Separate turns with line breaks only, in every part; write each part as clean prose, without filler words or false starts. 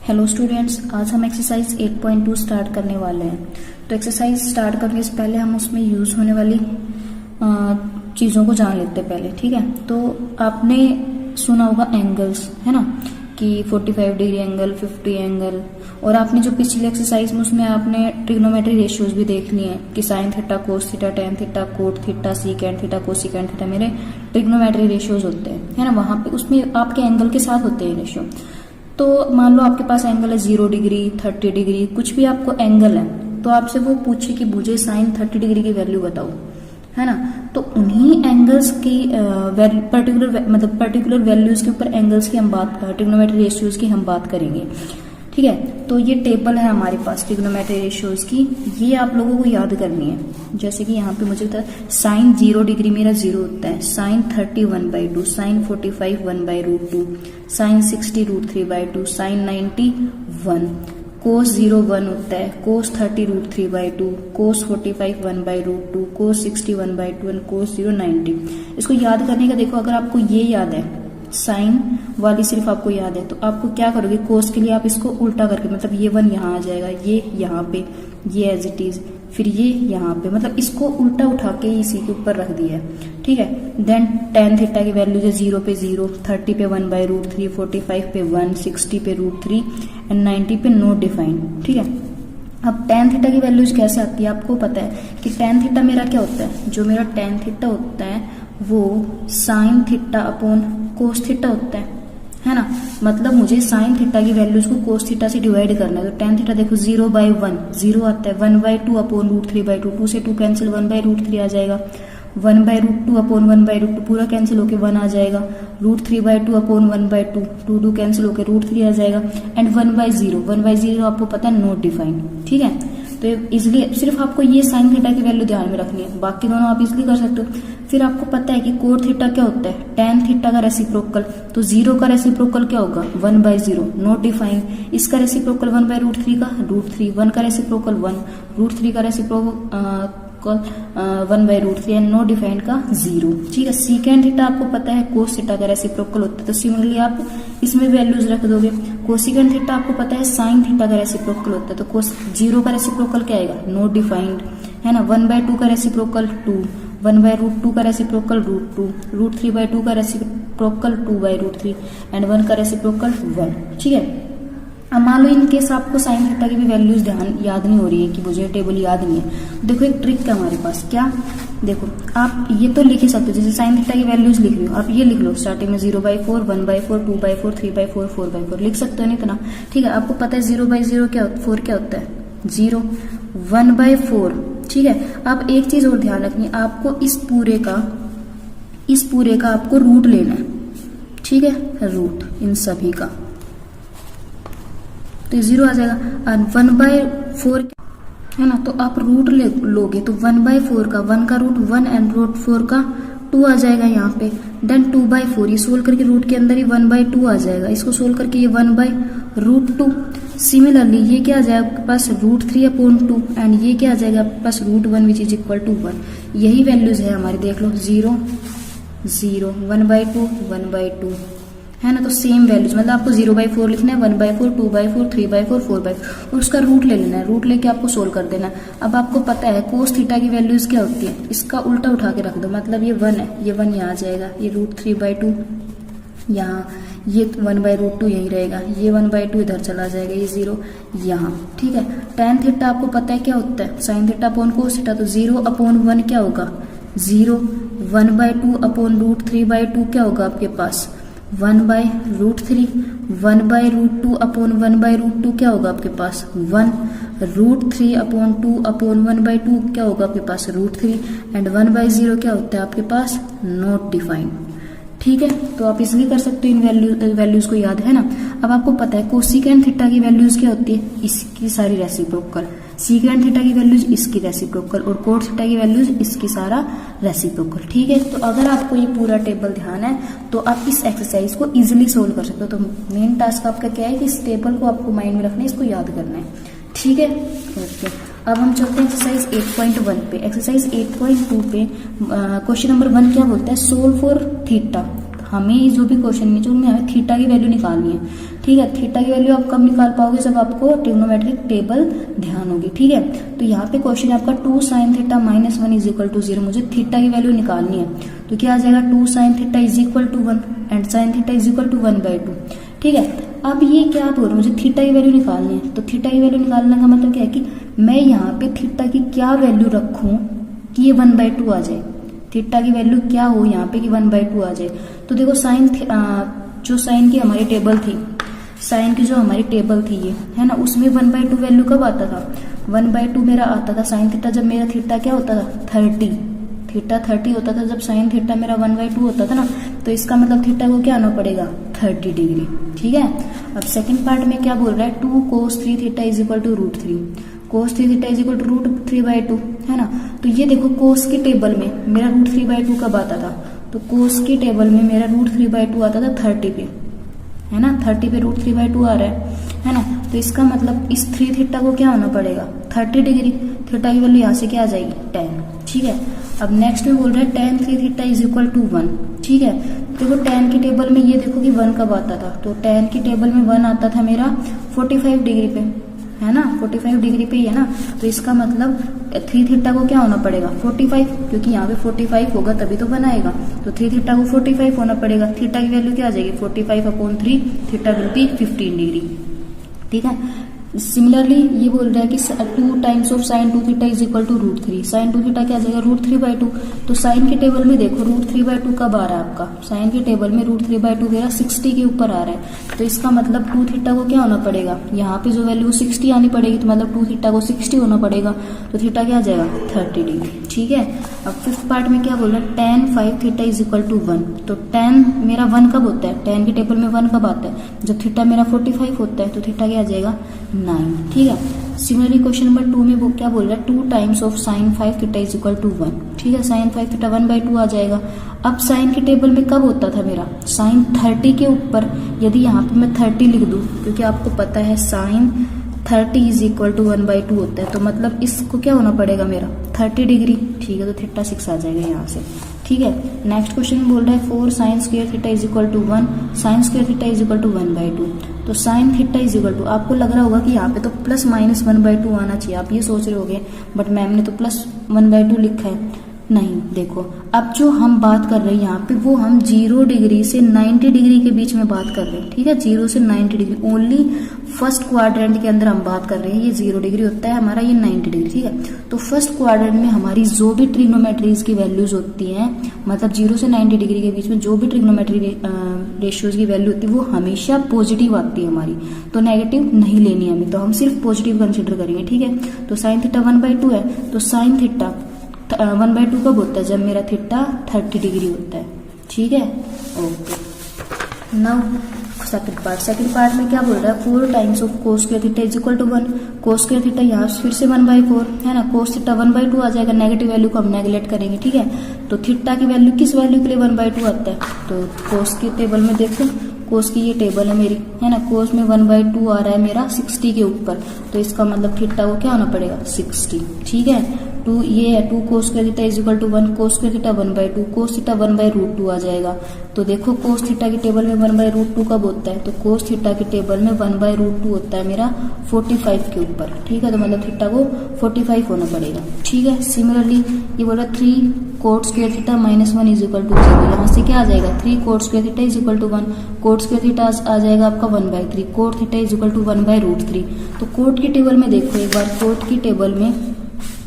Hello students, आज हम exercise 8.2 start करने वाले हैं। तो एक्सरसाइज स्टार्ट करने से पहले हम उसमें यूज होने वाली चीज़ों को जान लेते हैं पहले, ठीक है। तो आपने सुना होगा एंगल्स, है ना, कि 45 डिग्री एंगल, 50 एंगल, और आपने जो पिछली एक्सरसाइज में उसमें आपने ट्रिग्नोमेट्री रेशियोज भी देख लिए हैं कि sine theta, cos theta, tan theta, cot theta, secant theta, cosecant theta मेरे ट्रिग्नोमेट्री रेशियोज होते हैं, है ना। वहां पे उसमें आपके एंगल के साथ होते हैं रेशियो। तो मान लो आपके पास एंगल है 0 डिग्री, 30 डिग्री, कुछ भी आपको एंगल है, तो आपसे वो पूछे कि मुझे साइन 30 डिग्री की वैल्यू बताओ, है ना। तो उन्हीं एंगल्स की पर्टिकुलर वैल्यूज के ऊपर एंगल्स की हम बात, ट्रिग्नोमेट्री रेशियोज की हम बात करेंगे, ठीक है। तो ये टेबल है हमारे पास ट्रिग्नोमेट्री रेशियोज की, ये आप लोगों को याद करनी है। जैसे कि यहाँ पे मुझे बताया साइन 0 डिग्री मेरा 0 होता है, साइन 30 1/2, साइन 45 1/√2, साइन 60 √3/2, साइन 90 1, कोस 0 1 होता है, कोस 30 √3/2, कोस 45 1/√2, कोस 60 1/2 एंड कोस 0 90। इसको याद करने का देखो, अगर आपको ये याद है साइन वाली सिर्फ आपको याद है, तो आपको क्या करोगे, कोस के लिए आप इसको उल्टा करके, मतलब ये 1 यहाँ आ जाएगा, ये यहाँ पे, ये एज इट इज, फिर ये यहाँ पे, मतलब इसको उल्टा उठा के इसी के ऊपर रख दिया है, ठीक है। देन टेन थीटा की वैल्यू है 0 पे 0, 30 पे 1/√3, 45 पे 1, 60 पे √3 एंड 90 पे नॉट डिफाइंड, ठीक है। अब टेन थीटा की वैल्यूज कैसे आती है, आपको पता है कि टेन थीटा मेरा क्या होता है, जो मेरा टेन थीटा होता है वो sine theta upon cos theta होता है ना। मतलब मुझे साइन थीटा की वैल्यूज को कोस थीटा से डिवाइड करना है, तो टेन थीटा देखो 0/1 0 आता है, 1/2 अपॉन √3/2, 2 से 2 कैंसिल, 1/√3 आ जाएगा, 1/√2 अपॉन 1/√2 पूरा कैंसिल होके 1 आ जाएगा, √3/2 अपॉन 1/2, 2 कैंसिल होके √3 आ जाएगा, एंड 1/0, 1/0 आपको पता है नॉट डिफाइंड, ठीक है। तो इसलिए सिर्फ आपको ये साइन थीटा की वैल्यू ध्यान में रखनी है, बाकी दोनों आप इसलिए कर सकते हो। फिर आपको पता है कि कोट थीटा क्या होता है, टेन थीटा का रेसिप्रोकल, तो 0 का रेसिप्रोकल क्या होगा 1/0, नॉट डिफाइंड। इसका रेसिप्रोकल 1/√3 का √3, 1 का रेसिप्रोकल 1, √3 का रेसिप्रोकल 1/√3 एंड नॉट डिफाइंड का 0, ठीक है। सीकेंट थीटा आपको पता है कोस थीटा का रेसिप्रोकल होता है, तो सिमिलरली आप इसमें वैल्यूज रख दोगे। कोसिकेंट थीटा आपको पता है साइन थीटा का रेसिप्रोकल होता है, तो कोस 0 का रेसिप्रोकल क्या आएगा नॉट डिफाइंड, है ना। 1/2 का रेसिप्रोकल 2, 1/√2 का रेसिप्रोकल √2, √3/2 का रेसिप्रोकल 2/√3 एंड 1 का रेसिप्रोकल 1, ठीक है। अब मान लो इन केस आपको साइन थीटा की भी वैल्यूज ध्यान याद नहीं हो रही है कि मुझे टेबल याद नहीं है, देखो एक ट्रिक है हमारे पास, क्या देखो, आप ये तो लिख ही सकते हो, जैसे साइन थीटा की वैल्यूज लिख रही हो, आप ये लिख लो स्टार्टिंग में 0/4, 1/4, 2/4, 3/4, 4/4 लिख सकते हो, नहीं इतना, ठीक है। आपको पता है 0/0 क्या 4 क्या होता है 0, 1/4, ठीक है। अब एक चीज और ध्यान रखनी, आपको इस पूरे का आपको रूट लेना है, ठीक है, रूट इन सभी का, तो 0 आ जाएगा। और 1/4 है ना, तो आप रूट लोगे तो 1/4 का 1 का रूट 1 एंड √4 का 2 आ जाएगा यहाँ पे। देन 2/4 ये सोल्व करके रूट के अंदर ही 1/2 आ जाएगा, इसको सोल्व करके ये 1/√2। सिमिलरली ये क्या आ जाएगा आपके पास √3 अपॉन 2 एंड ये क्या आ जाएगा आपके पास √1 विच इज इक्वल टू 1। यही वैल्यूज है हमारी, देख लो 0 0, 1/2 1/2, है ना। तो सेम वैल्यूज, मतलब आपको 0/4 लिखना है, 1/4, 2/4, 3/4, 4/4 और उसका रूट ले लेना है, रूट लेके आपको सोल्व कर देना है। अब आपको पता है कोस थीटा की वैल्यूज क्या होती है, इसका उल्टा उठा के रख दो, मतलब ये 1 है, ये 1 यहाँ आ जाएगा, ये √3/2 यहाँ, ये 1/√2 यही रहेगा, ये 1/2 इधर चला जाएगा, ये 0 यहाँ, ठीक है। टेन थीटा आपको पता है क्या होता है sine theta upon cos theta, तो 0 अपॉन 1 क्या होगा 0, 1/2 अपॉन √3/2 क्या होगा आपके पास 1/√3, 1/√2 अपॉन 1/√2 क्या होगा आपके पास 1, √3 अपॉन 2 अपॉन 1/2 क्या होगा आपके पास √3 एंड 1/0 क्या होता है आपके पास नॉट डिफाइंड, ठीक है। तो आप इसलिए कर सकते हो, इन वैल्यूज को याद है ना। अब आपको पता है कोसिकेंट थीटा की वैल्यूज क्या होती है, इसकी सारी रेसिप्रोकल, सीकेंट थीटा की वैल्यूज इसकी रेसिप्रोकल और कोट थीटा की वैल्यूज इसकी सारा रेसिप्रोकल, ठीक है। तो अगर आपको ये पूरा टेबल ध्यान है तो आप इस एक्सरसाइज को इजिली सोल्व कर सकते हो। तो मेन टास्क आपका क्या है कि इस टेबल को आपको माइंड में रखना है, इसको याद करना है, ठीक है। ओके, अब हम चलते हैं एक्सरसाइज 8.1 पे। एक्सरसाइज 8.2 पे क्वेश्चन नंबर 1 क्या बोलता है, सोल्व फॉर थीटा। हमें जो भी क्वेश्चन में जो हमें थीटा की वैल्यू निकालनी है, ठीक है। थीटा की वैल्यू आप कब निकाल पाओगे, जब आपको ट्रिग्नोमेट्रिक टेबल ध्यान होगी, ठीक है। तो यहाँ पे क्वेश्चन है आपका 2 sin theta minus 1 is equal to 0, मुझे थीटा की वैल्यू निकालनी है। तो क्या आ जाएगा, 2 sin theta is equal to 1 and sin theta is equal to 1/2, ठीक है। अब ये क्या बोल रहे हैं, मुझे थीटा की वैल्यू निकालनी है। तो थीटा की वैल्यू निकालने का मतलब क्या है कि मैं यहाँ पे थीटा की क्या वैल्यू रखूं कि ये 1/2 आ जाए। थीटा की वैल्यू क्या हो यहाँ पे कि 1/2 आ जाए। तो देखो जो साइन की हमारी टेबल थी, साइन की जो हमारी टेबल थी ये है ना, उसमें 1/2 वैल्यू कब आता था, 1/2 मेरा आता था साइन थीटा, जब मेरा थीटा क्या होता था 30, थीटा 30 होता था जब साइन थीटा मेरा 1/2 होता था ना। तो इसका मतलब थीटा को क्या आना पड़ेगा 30 डिग्री, ठीक है। अब सेकंड पार्ट में क्या बोल रहा है, 2 cos 3 theta is equal to √3, cos 3 theta is equal to √3/2 है ना। तो ये देखो cos की टेबल में मेरा √3/2 कब आता था, तो cos की टेबल में मेरा √3/2 आता था 30 पे, है ना, 30 पे √3/2 आ रहा है ना। तो इसका मतलब इस 3 थीटा को क्या होना पड़ेगा 30 डिग्री, थीटा की वैल्यू यहाँ से क्या आ जाएगी 10, ठीक है। अब नेक्स्ट में बोल रहा है tan 3 theta is equal to 1, ठीक है। देखो tan की टेबल में ये देखो कि 1 कब आता था, तो tan की टेबल में 1 आता था मेरा 45 डिग्री पे, है ना, 45 डिग्री पे ही है ना। तो इसका मतलब 3 थीटा को क्या होना पड़ेगा 45, क्योंकि यहाँ पे 45 होगा तभी तो 1 आएगा। तो 3 थीटा को 45 होना पड़ेगा। थीटा की वैल्यू क्या आ जाएगी 45/3, थीटा विल बी 15 डिग्री, ठीक है। सिमिलरली ये बोल रहा है कि 2 times of sine 2 theta is equal to √3, sine 2 theta क्या आ जाएगा √3/2। तो साइन के टेबल में देखो √3/2 कब आ रहा है आपका, साइन के टेबल में √3/2 मेरा 60 के ऊपर आ रहा है। तो इसका मतलब 2 थीटा को क्या होना पड़ेगा, यहाँ पे जो वैल्यू 60 आनी पड़ेगी, तो मतलब 2 थीटा को 60 होना पड़ेगा। तो थीटा क्या आ जाएगा 30 डिग्री, ठीक है। अब फिफ्थ पार्ट में क्या बोल रहा है, tan 5 theta is equal to 1। तो tan मेरा 1 कब होता है, tan की टेबल में 1 कब आता है, जब थीटा मेरा 45 होता है। तो थीटा क्या आ जाएगा 9, ठीक है। सिमिलरली क्वेश्चन नंबर 2 में वो क्या बोल रहा है, 2 times of sine 5 theta is equal to 1, ठीक है। साइन 5 थीटा 1/2 आ जाएगा। अब साइन की टेबल में कब होता था मेरा साइन 30 के ऊपर, यदि यहाँ पे मैं 30 लिख दूं, क्योंकि आपको पता है साइन 30 इज इक्वल टू 1/2 होता है, तो मतलब इसको क्या होना पड़ेगा मेरा 30 डिग्री, ठीक है। तो थीटा 6 आ जाएगा यहाँ से, ठीक है। नेक्स्ट क्वेश्चन बोल रहा है 4 sine square theta is equal to 1, sine square theta is equal to 1/2। तो sine theta is equal to, आपको लग रहा होगा कि यहाँ पे तो प्लस माइनस 1/2 आना चाहिए, आप ये सोच रहे होगे, बट मैम ने तो प्लस 1/2 लिखा है। नहीं, देखो अब जो हम बात कर रहे हैं यहाँ पे वो हम 0 डिग्री से 90 डिग्री के बीच में बात कर रहे हैं, ठीक है। 0 से 90 डिग्री ओनली फर्स्ट क्वाड्रेंट के अंदर हम बात कर रहे हैं। ये 0 डिग्री होता है हमारा, ये 90 डिग्री, ठीक है। तो फर्स्ट क्वाड्रेंट में हमारी जो भी ट्रिग्नोमेट्रीज की वैल्यूज होती हैं, मतलब 0 से 90 डिग्री के बीच में जो भी ट्रिग्नोमेट्री रेशियोज की वैल्यू होती है वो हमेशा पॉजिटिव आती है हमारी, तो नेगेटिव नहीं लेनी हमें, तो हम सिर्फ पॉजिटिव कंसिडर करेंगे, ठीक है। तो साइन थीटा 1/2 है, तो साइन थीटा 1/2 कब होता है, जब मेरा थीटा 30 डिग्री होता है, ठीक है। ओके, नाउ सेकंड पार्ट में क्या बोल रहा है, 4 times of cos square theta is equal to 1, cos square theta यहाँ फिर से 1/4 है ना, कोस थीटा 1/2 आ जाएगा, नेगेटिव वैल्यू को हम नेगलेक्ट करेंगे, ठीक है। तो थीटा की वैल्यू किस वैल्यू के लिए 1/2 आता है, तो कोस की टेबल में देखो, कोस की ये टेबल है मेरी, है ना, कोस में 1/2 आ रहा है मेरा 60 के ऊपर, तो इसका मतलब थीटा को क्या होना पड़ेगा 60, ठीक है। 2 ये है 2 cos square theta is equal to 1, cos square theta 1/2, cos theta 1/√2 आ जाएगा। तो देखो कोस थीटा की टेबल में 1/√2 कब होता है, तो कोस थीटा की टेबल में 1/√2 होता है मेरा 45 के ऊपर, ठीक है। तो मतलब थीटा को 45 होना पड़ेगा, ठीक है। सिमिलरली ये बोल रहा है 3 cot square theta -1 is equal to 0, यहाँ से क्या आ जाएगा 3 cot square theta is equal to 1, cot square theta आ जाएगा आपका 1/3, cot theta is equal to 1/√3। तो कोट की टेबल में देखो एक बार, कोट की टेबल में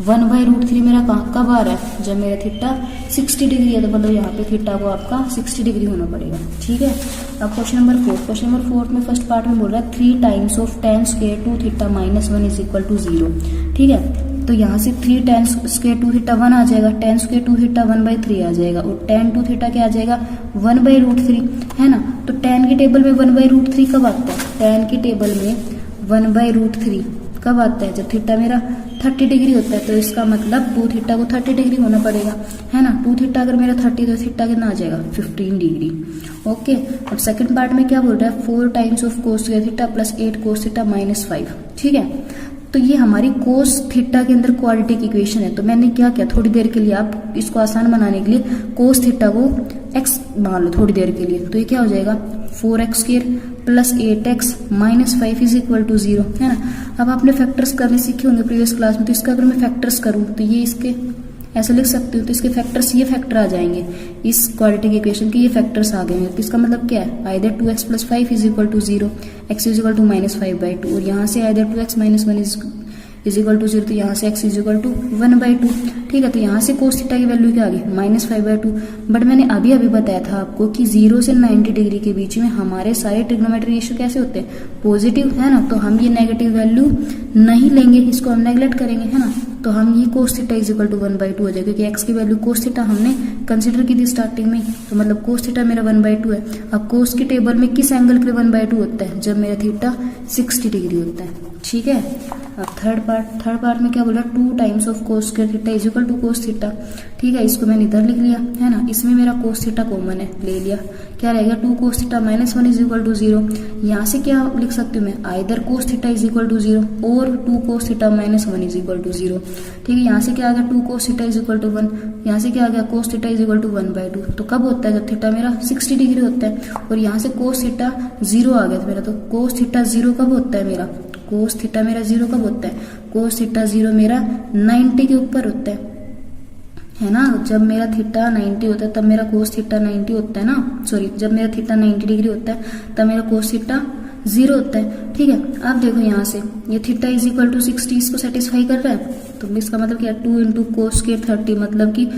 1/√3 मेरा कब आ रहा है, जब मेरा थीटा 60 डिग्री है, तो मतलब यहाँ पे थीटा को आपका 60 डिग्री होना पड़ेगा, ठीक है। अब क्वेश्चन नंबर 4 में फर्स्ट पार्ट में बोल रहा है 3 times of tan square 2 theta -1 is equal to 0, ठीक है। तो यहाँ से 3 tan स्क्वायर 2 थीटा 1 आ जाएगा, tan स्क्वायर 2 थीटा 1/3 आ जाएगा, और tan 2 थीटा क्या आ जाएगा 1/√3, है ना। तो tan की टेबल में 1/√3 कब आता है, tan की टेबल में 1/√3 कब आता है, जब थीटा मेरा 30 डिग्री होता है। तो इसका मतलब 2 थीटा को 30 डिग्री होना पड़ेगा, है ना। 2 थीटा अगर मेरा 30 तो थीटा कितना आ जाएगा 15 डिग्री, ओके। अब सेकंड पार्ट में क्या बोल रहा है 4 times of cos square theta plus 8 cos theta -5, ठीक है। तो ये हमारी कोस थीटा के अंदर क्वाड्रेटिक इक्वेशन है। तो मैंने क्या किया, थोड़ी देर के लिए आप इसको आसान बनाने के लिए कोस थीटा को x मान लो थोड़ी देर के लिए, तो ये क्या हो जाएगा 4x² plus 8x minus 5 is equal to 0, है ना। अब आपने फैक्टर्स करने सीखे होंगे प्रीवियस क्लास में, तो इसका अगर मैं फैक्टर्स करूँ तो ये इसके ऐसे लिख सकती हूँ, तो इसके फैक्टर्स ये फैक्टर आ जाएंगे, इस क्वाड्रेटिक इक्वेशन के ये फैक्टर्स आ गए हैं। तो इसका मतलब क्या है, either 2x plus 5 is equal to 0, x is equal to minus 5/2, और यहाँ से either 2x minus 1 is equal to 0, तो यहाँ से x इज इक्वल टू 1/2, ठीक है। तो यहाँ से कोस थीटा की वैल्यू क्या आ गई, माइनस 5/2। बट मैंने अभी अभी बताया था आपको कि 0 से 90 डिग्री के बीच में हमारे सारे ट्रिग्नोमेट्री रेशियो कैसे होते हैं, पॉजिटिव, है ना। तो हम ये नेगेटिव वैल्यू नहीं लेंगे, इसको हम नेगलेक्ट करेंगे, है ना। तो हम ये cos theta is equal to 1/2 हो जाएगा, क्योंकि x की वैल्यू कोस थीटा हमने कंसिडर की थी स्टार्टिंग में, तो मतलब कोस थीटा मेरा 1/2 है। अब कोस के टेबल में किस एंगल के लिए 1/2 होता है, जब मेरा थीटा 60 डिग्री होता है, ठीक है। अब थर्ड पार्ट में क्या बोला, 2 times of cos square theta is equal to cos theta, ठीक है। इसको मैंने इधर लिख लिया, है ना। इसमें मेरा कोस थीटा कॉमन है, ले लिया, क्या रहेगा 2 cos theta minus 1 is equal to 0। यहाँ से क्या लिख सकती हूँ मैं, either cos theta is equal to 0 और 2 cos theta minus 1 is equal to 0, ठीक है। यहाँ से क्या आ गया 2 cos theta is equal to 1, यहाँ से क्या आ गया cos theta is equal to 1/2। तो कब होता है, जब थीटा मेरा 60 डिग्री होता है, और यहाँ से कोस थीटा 0 आ गया था मेरा। तो कोस थीटा 0 कब होता है मेरा, कोस थीटा मेरा 0 कब होता है, कोस थीटा 0 मेरा 90 के ऊपर होता है ना। जब मेरा थीटा 90 होता है तब मेरा कोस थीटा 90 होता है ना, सॉरी, जब मेरा थीटा 90 डिग्री होता है तब मेरा कोस थीटा 0 होता है, ठीक है। अब देखो यहाँ से ये थीटा इज इक्वल टू 60 इसको सेटिस्फाई कर रहा है, तो इसका मतलब क्या, 2 इंटू कोस स्क्वायर 30, मतलब कि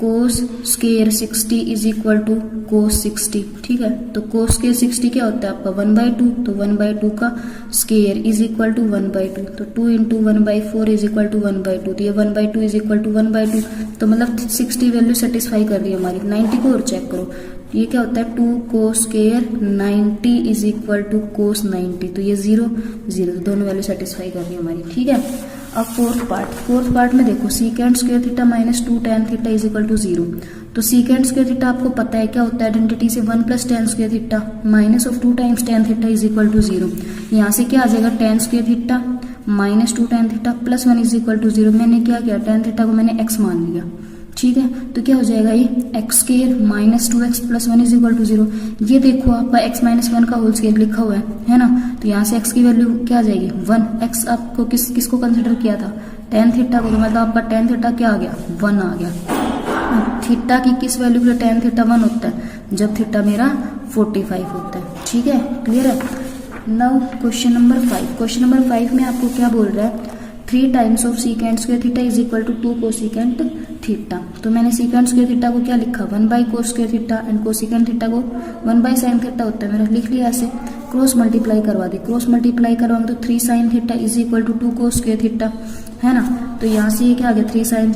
cos square 60 is equal to cos 60, ठीक है। तो कोस स्क्वायर 60 क्या होता है आपका 1/2, तो 1/2 का स्क्वायर इज इक्वल टू 1/2, तो 2 इंटू 1/4 इज इक्वल टू 1/2, तो ये 1/2 इज इक्वल टू 1/2, तो मतलब 60 वैल्यू सेटिस्फाई कर रही है हमारी। 90 को और चेक करो, ये क्या होता है 2 cos square 90 is equal to cos 90, तो ये 0 0, दोनों वैल्यू सेटिस्फाई कर रही है हमारी, ठीक है। अब फोर्थ पार्ट में देखो, secant square theta minus 2 tan theta is equal to 0। तो सीकेंड स्क्वायर थीटा आपको पता है क्या होता है, आइडेंटिटी से 1 plus tan square theta minus of 2 times tan theta is equal to 0। यहाँ से क्या आ जाएगा tan square theta minus 2 tan theta plus 1 is equal to 0। मैंने क्या किया, tan थीटा को मैंने x मान लिया, ठीक है। तो क्या हो जाएगा ये X square minus 2x plus 1 is equal to 0। ये देखो आपका x माइनस 1 का होल स्क्वायर लिखा हुआ है ना। तो यहाँ से x की वैल्यू क्या आ जाएगी 1। x आपको किसको कंसिडर किया था, tan थीटा को, तो मतलब आपका tan थीटा क्या आ गया 1 आ गया। थीटा की किस वैल्यू के लिए tan थीटा 1 होता है, जब थीटा मेरा 45 होता है, ठीक है, क्लियर है। नाउ क्वेश्चन नंबर 5 में आपको क्या बोल रहा है, 3 times of secant square theta is equal to 2 cosecant theta. तो मैंने सीकेंड स्क्वायर थीटा को क्या लिखा, 1 by cos square theta, and cosecant theta को 1 बाई साइन थीटा होता है मेरा, लिख लिया ऐसे। क्रॉस मल्टीप्लाई करवा दी, क्रॉस मल्टीप्लाई करवाऊंगा तो 3 sine theta is equal to 2 cos square theta, है ना। तो यहाँ से ये क्या आ गया 3 sine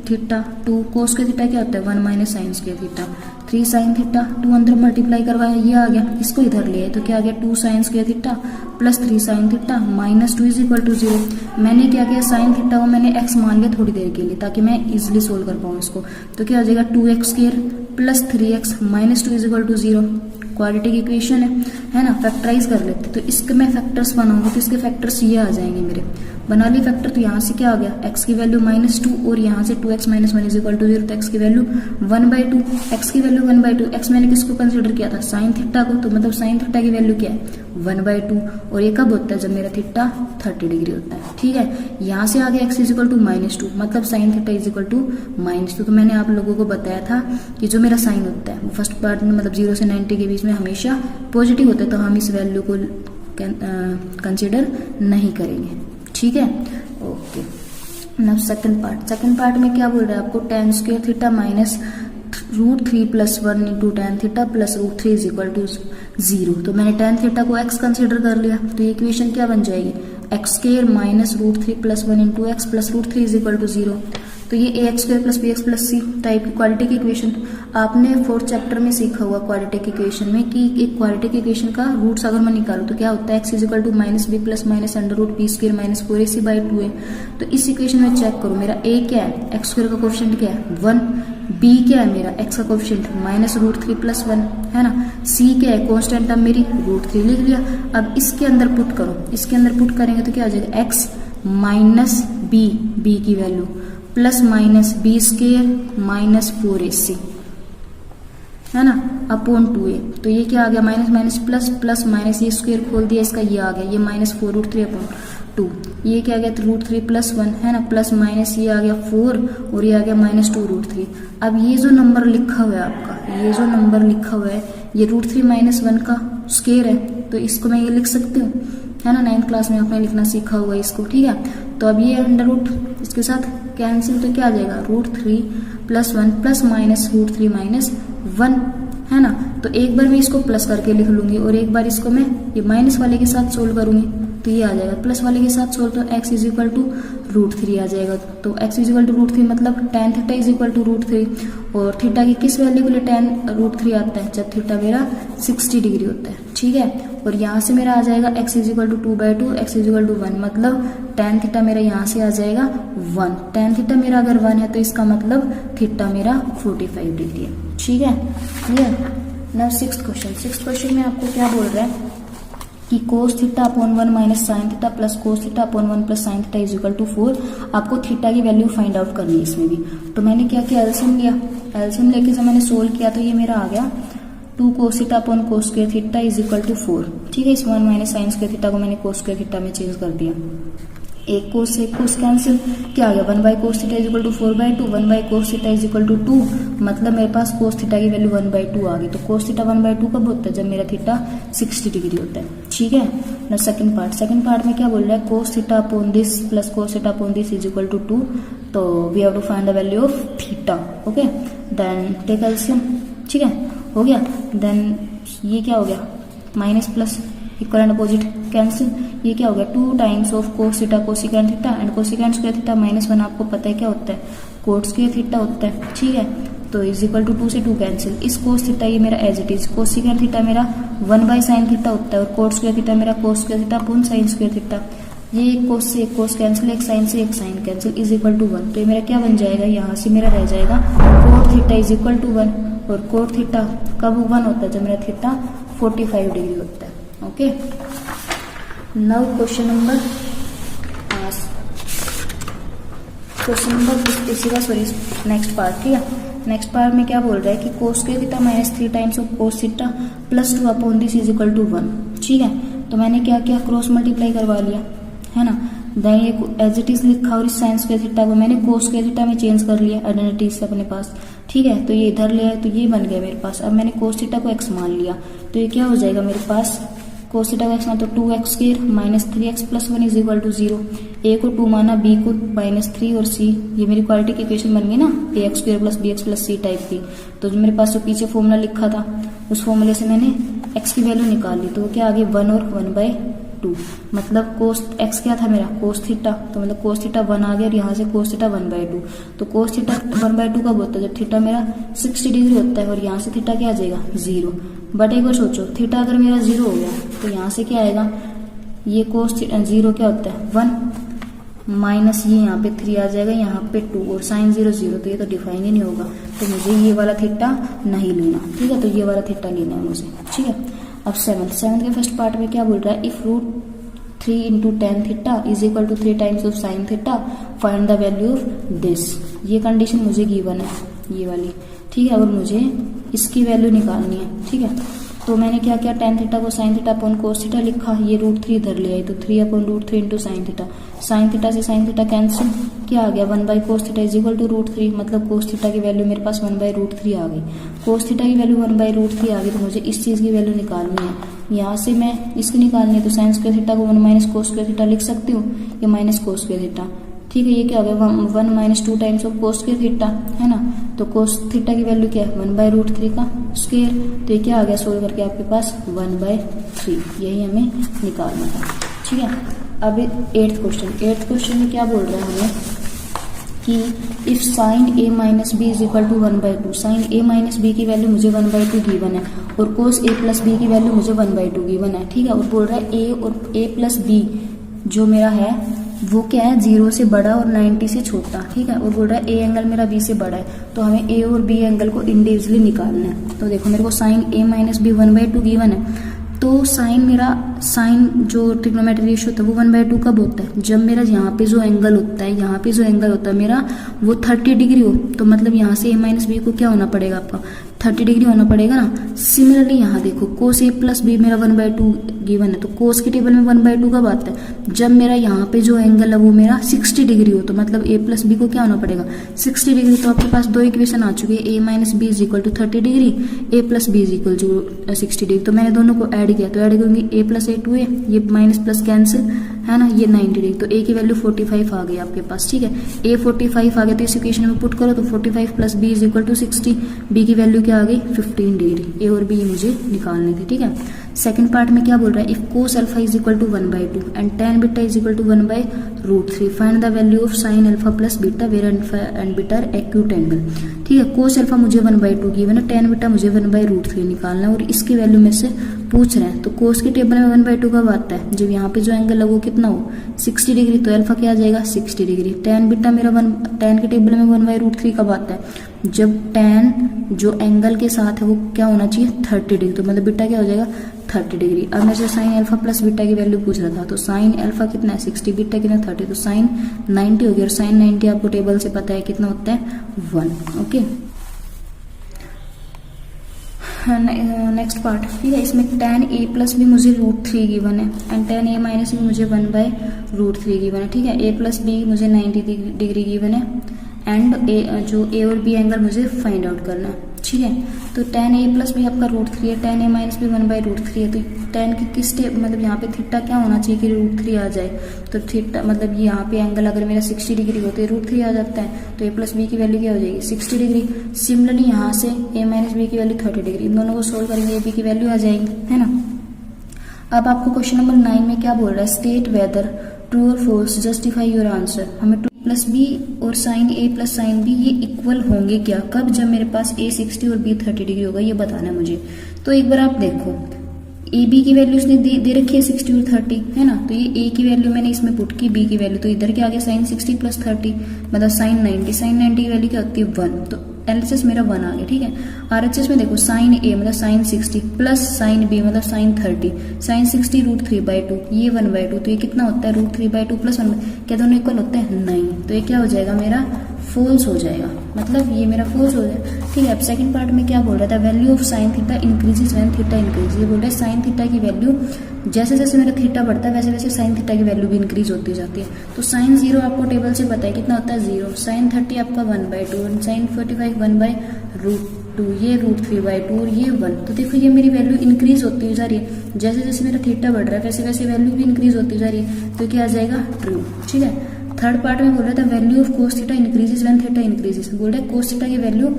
theta, 2 cos square theta क्या होता है 1 minus sign square theta, 3 sine theta 2 अंदर मल्टीप्लाई करवाया, ये आ गया, इसको इधर ले आए, तो क्या आ गया 2 sine square theta plus 3 sine theta minus 2 is equal to 0। मैंने क्या किया, साइन थीटा को मैंने x मान लिया थोड़ी देर के लिए, ताकि मैं इजिली सोल्व कर पाऊँ इसको। तो क्या हो जाएगा 2x square plus 3x minus 2 is equal to 0। Quadratic equation है ना, फैक्टराइज कर लेते। तो इसके मैं फैक्टर्स बनाऊंगी, तो इसके फैक्टर्स ये आ जाएंगे मेरे, बना लिए फैक्टर। तो यहाँ से क्या आ गया, x की वैल्यू -2 और यहाँ से 2x minus 1 is equal to 0, तो x की वैल्यू 1/2, x की वैल्यू 1/2। x मैंने किसको कंसिडर किया था, साइन थीटा को, तो मतलब साइन थीटा की वैल्यू क्या है 1/2, और ये कब होता है, जब मेरा थीटा 30 डिग्री होता है, ठीक है। यहाँ से आ गया x इज इक्वल टू -2, मतलब sine theta is equal to -2। तो मैंने आप लोगों को बताया था कि जो मेरा साइन होता है वो फर्स्ट पार्ट में मतलब 0 से 90 के बीच में हमेशा पॉजिटिव होता है, तो हम इस वैल्यू को कंसिडर नहीं करेंगे, ठीक है, ओके। नाउ सेकंड पार्ट में क्या बोल रहा है आपको, tan square theta minus √3 plus 1 into tan theta plus √3 is equal to 0। तो मैंने tan थीटा को x कंसिडर कर लिया, तो ये इक्वेशन क्या बन जाएगी, x square minus √3 plus 1 into x plus √3 is equal to 0। तो ये ax square plus bx plus c type की क्वाड्रेटिक इक्वेशन आपने 4th चैप्टर में सीखा हुआ क्वाड्रेटिक इक्वेशन में, कि एक क्वाड्रेटिक इक्वेशन का रूट्स अगर मैं निकालूं तो क्या होता है, x is equal to minus B plus minus under root B square minus 4ac/2 है। तो इस इक्वेशन में चेक करो, मेरा a क्या है, x स्क्वायर का कोफिशिएंट क्या है 1, b क्या है मेरा x का कोफिशिएंट -√3 प्लस 1, है ना, c क्या है कांस्टेंट टर्म मेरी √3 लिख लिया। अब इसके अंदर पुट करो, इसके अंदर पुट करेंगे तो क्या हो जाएगा, x माइनस b की value plus minus B square minus 4ac, है ना, अपॉन 2a। तो ये क्या आ गया, minus minus plus, plus minus ये स्क्वायर खोल दिया इसका, ये आ गया ये -4√3 अपॉन 2। ये क्या आ गया √3 + 1 है ना, प्लस माइनस ये आ गया 4 और ये आ गया -2√3। अब ये जो नंबर लिखा हुआ है आपका, ये जो नंबर लिखा हुआ है ये √3 - 1 का स्क्वायर है, तो इसको मैं ये लिख सकती हूँ, है ना। 9th क्लास में आपने लिखना सीखा हुआ इसको, ठीक है। तो अब ये अंडर रूट इसके साथ कैंसिल, तो क्या आ जाएगा √3 + 1 प्लस माइनस √3 - 1 है ना। तो एक बार मैं इसको प्लस करके लिख लूंगी और एक बार इसको मैं ये माइनस वाले के साथ सोल्व करूंगी, तो ये आ जाएगा प्लस वाले के साथ सोल्व, तो x = √3 आ जाएगा। तो x = √3 मतलब tan θ = √3, और थीटा की किस वैल्यू के लिए tan √3 आता है, जब थीटा मेरा 60 डिग्री होता है, ठीक है। और यहाँ से मेरा आ जाएगा x = 2/2, x = 1, मतलब tan θ मेरा यहाँ से आ जाएगा 1। tan θ मेरा अगर 1 है तो इसका मतलब थीटा मेरा 45 डिग्री है, ठीक है, क्लियर। नाउ 6th क्वेश्चन में आपको क्या बोल रहा है कि cos θ upon 1 - sin θ plus cos θ upon 1 plus sin θ = 4। आपको थीटा की वैल्यू फाइंड आउट करनी है इसमें भी। तो मैंने क्या किया, एलसीएम लिया, एलसीएम लेके जब मैंने सोल्व किया तो ये मेरा आ गया 2 cos θ अपॉन cos स्क्वायर θ = 4, ठीक है। इस 1 - sin स्क्वायर θ को मैंने cos स्क्वायर θ में चेंज कर दिया। एक कोस कैंसिल, क्या आ गया 1/cos θ = 4/2, 1/cos θ = 2, मतलब मेरे पास cos θ की वैल्यू 1/2 आ गई। तो cos θ 1/2 कब होता है, जब मेरा थीटा 60 डिग्री होता है, ठीक है ना। सेकंड पार्ट में क्या बोल रहा है, cos θ upon this plus cos θ upon this = 2, तो we have to find the value of theta, okay. Then take LCM, ठीक है, हो गया। देन ये क्या हो गया, minus plus equal and opposite cancel, ये क्या हो गया 2 times of cos θ cosecant θ and cosecant square θ -1 आपको पता है क्या होता है, कोट स्क्वायर θ होता है, ठीक है। तो = 2 से 2 कैंसिल, इस cos θ ये मेरा एज इट इज, कोसिकेंट θ मेरा 1/sin θ होता है और कोट स्क्वायर θ मेरा cos square θ upon sin square θ। ये एक cos से एक cos कैंसिल, एक sin से एक sin कैंसिल, = 1। तो ये मेरा क्या बन जाएगा, यहाँ से मेरा रह जाएगा cot θ = 1, और cot θ कब 1 होता है, जब मेरा थीटा 45 डिग्री होता है, okay. Now question number next part, ठीक है। नेक्स्ट पार्ट में क्या बोल रहा है कि cos square θ -3 times of cos θ plus 2 upon this = 1, ठीक है। तो मैंने क्या किया, क्रॉस मल्टीप्लाई करवा लिया, है ना। देन ये एज इट इज लिखा और इस sin स्क्वायर θ को मैंने cos स्क्वायर θ में चेंज कर लिया आइडेंटिटी से अपने पास, ठीक है। तो ये इधर ले आए तो ये बन गया मेरे पास। अब मैंने cos θ को x मान लिया, तो ये क्या हो जाएगा मेरे पास, cos θ को x मान तो 2x² - 3x + 1 = 0। a को 2 माना, b को -3 और c, ये मेरी क्वाड्रेटिक इक्वेशन बन गई ना, ax² + bx + c टाइप की। तो जो मेरे पास जो पीछे फॉर्मूला लिखा था उस फॉर्मूले से मैंने x की वैल्यू निकाल ली, तो वो क्या आ गई 1 और 1/2, मतलब cos x क्या था मेरा cos θ, तो मतलब cos θ 1 आ गया और यहाँ से cos θ 1/2। तो cos θ 1/2 कब होता है, जब थीटा मेरा 60 डिग्री होता है, और यहाँ से थीटा क्या आ जाएगा 0। बट एक बार सोचो, थीटा अगर मेरा 0 हो गया तो यहाँ से क्या आएगा, ये cos 0 क्या होता है 1 माइनस ये यहाँ पे 3 आ जाएगा, यहाँ पे 2 और sin 0 0, तो ये तो डिफाइन ही नहीं होगा। तो मुझे ये वाला थीटा नहीं लेना, ठीक है। तो ये वाला थीटा लेना है मुझे, ठीक है। अब 7th के फर्स्ट पार्ट में क्या बोल रहा है, if √3 × tan θ = 3 times of sin θ find the value of this. ये कंडीशन मुझे गिवन है, ये वाली, ठीक है। और मुझे इसकी वैल्यू निकालनी है, ठीक है। तो मैंने क्या किया, tan θ को sin θ अपॉन cos θ लिखा, ये √3 इधर ले आई, तो 3 अपॉन √3 × sin θ। sin θ से sin θ कैंसिल, क्या आ गया 1/cos θ = √3, मतलब cos θ की वैल्यू मेरे पास 1/√3 आ गई। cos θ की वैल्यू 1/√3 आ गई, तो मुझे इस चीज़ की वैल्यू निकालनी है। यहाँ से मैं इसकी निकालनी है, तो sin स्क्वायर θ को 1 - cos स्क्वायर θ लिख सकती हूँ, ये -cos स्क्वायर θ, ठीक है। ये क्या हो गया 1 - 2 टाइम्स ऑफ cos स्क्वायर θ, है ना। तो cos θ की वैल्यू क्या है 1/√3 का स्क्वायर, तो ये क्या आ गया सोल्व करके आपके पास 1/3, यही हमें निकालना था, ठीक है। अब 8th क्वेश्चन में क्या बोल रहा है हमें कि if sin a - b = 1/2, sin a - b की वैल्यू मुझे 1/2 गिवन है और cos a + b की वैल्यू मुझे 1/2 गिवन है, ठीक है। और बोल रहा है a और a + b जो मेरा है वो क्या है 0 से बड़ा और 90 से छोटा, ठीक है। और बोल रहा है ए एंगल मेरा बी से बड़ा है, तो हमें ए और बी एंगल को इंडिविजुअली निकालना है। तो देखो मेरे को साइन a - b 1/2 गिवन है, तो साइन जो ट्रिग्नोमेट्री रेशियो होता है वो 1/2 कब होता है, जब मेरा यहाँ पे जो एंगल होता है मेरा वो 30 डिग्री हो। तो मतलब यहाँ से a - b को क्या होना पड़ेगा आपका 30 डिग्री होना पड़ेगा ना। सिमिलरली यहाँ देखो कोस ए प्लस बी मेरा 1/2 गिवन है, तो कोस के टेबल में 1/2 कब आता है, जब मेरा यहाँ पे जो एंगल है वो मेरा 60 डिग्री हो, तो मतलब ए प्लस बी को क्या होना पड़ेगा 60 डिग्री। तो आपके पास दो इक्वेशन आ चुकी है, A minus B is equal to 30 degree, A plus B is equal to 60 degree. तो मैंने दोनों को ऐड किया, तो ऐड करूंगी ए प्लस ए 2a, ये माइनस प्लस कैंसिल है ना, ये 90 डिग्री, तो ए की वैल्यू 45 आ गई आपके पास, ठीक है। ए 45 आ गया तो इस इक्वेशन में पुट करो, तो 45 plus B is equal to 60, B की वैल्यू क्या आ गई 15 डिग्री। ए और बी मुझे निकालने थे, ठीक है। सेकंड पार्ट में क्या बोल रहा है, if cos alpha is equal to 1/2 and tan beta is equal to 1/√3 find the value of sine alpha plus beta where alpha and beta are acute angle, ठीक है। कोस अल्फा मुझे 1/2 given है, tan beta मुझे 1/√3 निकालना है और इसकी value में से पूछ रहे हैं। तो कोस के टेबल में 1/2 कब आता है, जब यहाँ पे जो एंगल है वो कितना हो 60 डिग्री, तो अल्फा क्या आ जाएगा 60 डिग्री। tan बीटा मेरा tan के टेबल में 1/√3 कब आता है, जब tan जो एंगल के साथ है वो क्या होना चाहिए 30 डिग्री, तो मतलब बीटा क्या हो जाएगा 30 डिग्री। अब मेरे से साइन अल्फा प्लस बीटा की वैल्यू पूछ रहा था, तो साइन अल्फा कितना है 60, बीटा कितना 30, तो साइन 90 हो गया, और साइन 90 आपको टेबल से पता है कितना होता है 1। ओके, नेक्स्ट पार्ट, ठीक है। इसमें tan a प्लस भी मुझे √3 गिवन है एंड tan a माइनस भी मुझे 1/√3 गिवन है, ठीक है। a प्लस बी मुझे 90 डिग्री गिवन है एंड जो a और b एंगल मुझे फाइंड आउट करना है, ठीक है। तो tan a प्लस भी आपका √3 है, tan a माइनस भी 1/√3 है, तो tan की किस मतलब यहाँ पे थीटा क्या होना चाहिए कि √3 आ जाए, तो थीटा मतलब यहाँ पे एंगल अगर मेरा 60 डिग्री होता है √3 आ जाता है, तो a प्लस बी की वैल्यू क्या हो जाएगी 60 डिग्री। सिमिलरली यहाँ से a माइनस बी की वैल्यू 30 डिग्री, इन दोनों को सोल्व करेंगे a b की वैल्यू आ जाएगी, है ना। अब आपको क्वेश्चन नंबर 9 में क्या बोल रहा है, स्टेट वेदर ट्रू और फॉल्स जस्टिफाई योर आंसर। हमें प्लस बी और साइन ए प्लस साइन बी ये इक्वल होंगे क्या, कब, जब मेरे पास ए 60 और बी 30 डिग्री होगा, ये बताना है मुझे। तो एक बार आप देखो ए बी की वैल्यू इसने दे रखी है 60 और 30, है ना, तो ये ए की वैल्यू मैंने इसमें पुट की, बी की वैल्यू, तो इधर क्या आ गया साइन 60 प्लस 30 मतलब साइन 90, साइन 90 की वैल्यू क्या होती है 1, तो एलएचएस मेरा 1 आ गया, ठीक है। आरएचएस में देखो साइन ए मतलब साइन 60 प्लस साइन बी मतलब साइन 30, साइन 60 √3/2 ये 1/2, तो ये कितना होता है √3/2 प्लस 1, क्या दोनों इक्वल होते हैं नहीं, तो ये क्या हो जाएगा मेरा फॉल्स हो जाएगा, मतलब ये मेरा फॉल्स हो जाएगा, ठीक है। अब सेकंड पार्ट में क्या बोल रहा था, value of sine theta increases when theta increase, ये बोल रहा है साइन थीटा की वैल्यू जैसे जैसे मेरा थीटा बढ़ता है वैसे वैसे साइन थीटा की वैल्यू भी इंक्रीज होती जाती है। तो साइन 0 आपको टेबल से पता है कितना होता है 0, साइन 30 आपका 1/2, साइन 45 1/√2, ये √3/2 और ये 1, तो देखो ये मेरी वैल्यू इंक्रीज होती जा रही है, जैसे जैसे मेरा थीटा बढ़ रहा है वैसे वैसे वैल्यू भी इंक्रीज होती जा रही है, तो क्या आ जाएगा ट्रू, ठीक है। थर्ड पार्ट में बोल रहा था value of cos theta increases when theta increases, बोल रहा है कोस थीटा की वैल्यू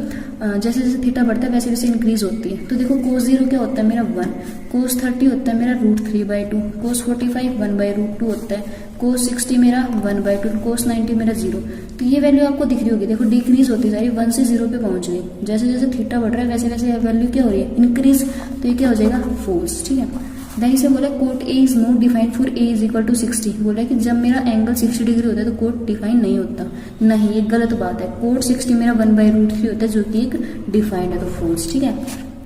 जैसे जैसे थीटा बढ़ता है वैसे वैसे इंक्रीज होती है। तो देखो कोस 0 क्या होता है मेरा 1, कोस 30 होता है मेरा √3/2, कोस 45 1/√2 होता है, कोस 60 मेरा 1/2, कोस 90 मेरा 0, तो ये वैल्यू आपको दिख रही होगी, देखो डिक्रीज होती जा रही है, 1 से 0 पे पहुंच गई, जैसे जैसे थीटा बढ़ रहा है वैसे वैसे वैल्यू क्या हो रही है इंक्रीज, तो ये क्या हो जाएगा फॉल्स, ठीक है। देन इसे बोला cot A is not defined for A is equal to 60, बोला कि जब मेरा एंगल 60 डिग्री होता है तो कोट डिफाइन नहीं होता, नहीं ये गलत बात है, कोट 60 मेरा 1/√3 होता है जो कि एक डिफाइंड है, तो फॉल्स, ठीक है।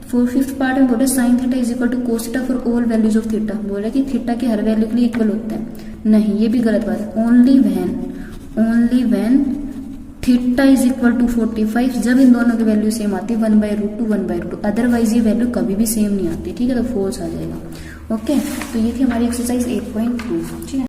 फिफ्थ पार्ट में बोला sine theta is equal to cos theta for all values of theta, बोला कि थीटा की हर वैल्यू के लिए इक्वल होता है, नहीं ये भी गलत बात है, only when theta is equal to 45, जब इन दोनों की वैल्यू सेम आती है 1/√2 1/√2, अदरवाइज ये वैल्यू कभी भी सेम नहीं आती, ठीक है, तो फॉल्स आ जाएगा। ओके, तो ये थी हमारी एक्सरसाइज 8.2, ठीक है।